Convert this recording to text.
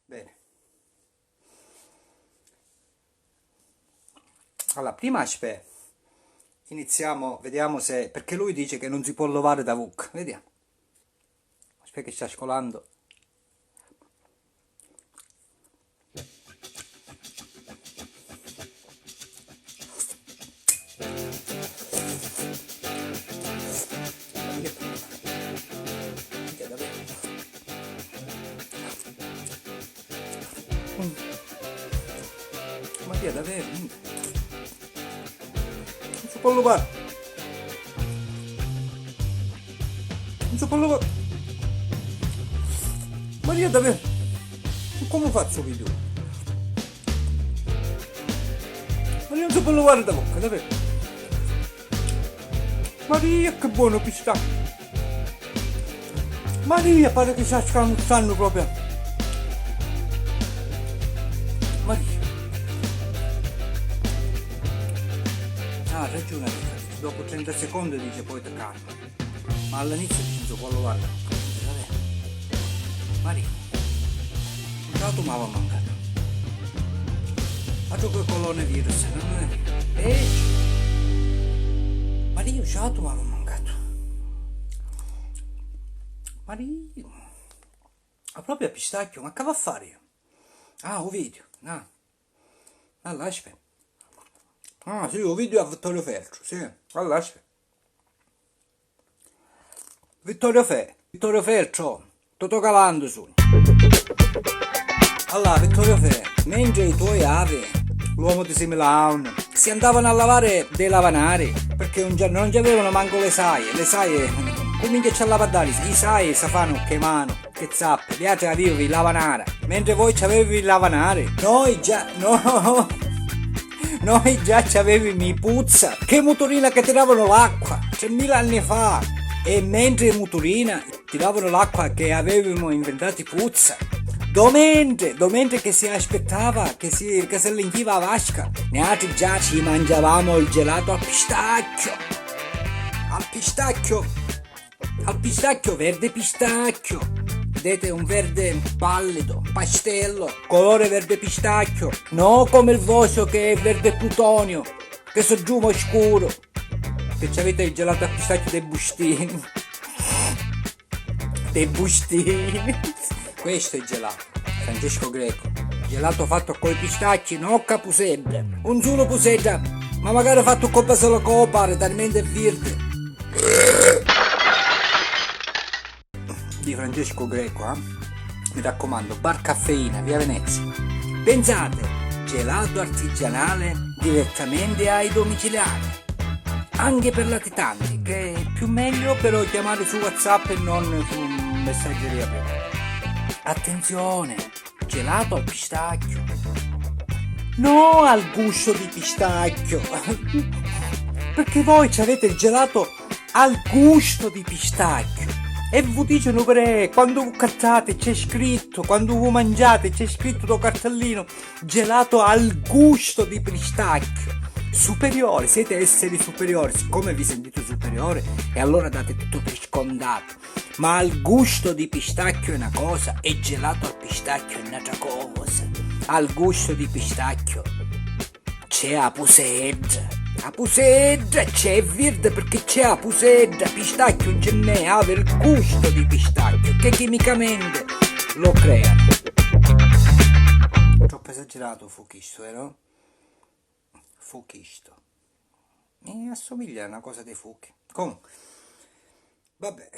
Bene. Allora, prima aspetta, iniziamo, vediamo se, perché lui dice che non si può lavare da VUC, vediamo. Aspetta che sta scolando. Maria, davvero? Non si può lavare. Non si può lavare. Maria, davvero? Come faccio video? Maria, non si può lavare da bocca, davvero? Maria, che buono pistacchio. Maria, pare che sta scamuzzando proprio. Maria. Ah, ha ragione, dopo 30 secondi dice poi ti calma. Ma all'inizio dice non si può lavare. Maria, un dato mi aveva mancato. Faccio quel colone virus, non è? Maria, un dato mi aveva mancato. Maria, ma proprio a pistacchio, ma che va a fare io? Ah, un video, no. Allora, aspetta. Ah, sì, un video a Vittorio Feltro, sì. Allora, aspetta. Vittorio Feltro, Totò Calando su. Allora, Vittorio Feltro, mentre i tuoi avi, l'uomo di Similaun, si andavano a lavare dei lavanari, perché un giorno non avevano manco le saie, comincia a lavare i sai si fanno che mano, che zappe, gli altri avevi il lavanare, mentre voi c'avevi il lavanare, noi già c'avevi mi puzza, che motorina che tiravano l'acqua, 3000 anni fa, e mentre in motorina tiravano l'acqua che avevamo inventato puzza, domenica che si aspettava che si linghiva la vasca, noi già ci mangiavamo il gelato al pistacchio, verde pistacchio, vedete, un verde pallido, pastello, colore verde pistacchio, no come il vostro che è verde plutonio, che so giù scuro, che avete il gelato a pistacchio dei bustini, questo è il gelato, Francesco Greco, gelato fatto con i pistacchi, non capusedda, un solo pusedda, ma magari fatto con solo copare, talmente verde. Di Francesco Greco, mi raccomando, bar caffeina, via Venezia. Pensate, gelato artigianale direttamente ai domiciliari, anche per latitanti, che è più meglio però chiamare su WhatsApp e non su messaggeria privata. Attenzione, gelato al pistacchio, no al gusto di pistacchio, perché voi avete il gelato al gusto di pistacchio. E vi dicono per quando voi cattate c'è scritto, quando voi mangiate c'è scritto sul cartellino gelato al gusto di pistacchio. Superiore, siete esseri superiori, siccome vi sentite superiori e allora date tutto per scontato. Ma al gusto di pistacchio è una cosa e gelato al pistacchio è un'altra cosa. Al gusto di pistacchio c'è la pusedda. La pusedda c'è verde perché c'è la pusedda, pistacchio non ce n'è, ha il gusto di pistacchio che chimicamente lo creano. Troppo esagerato fuchisto, vero? Fuchisto. Mi assomiglia a una cosa dei fuchi. Comunque, vabbè.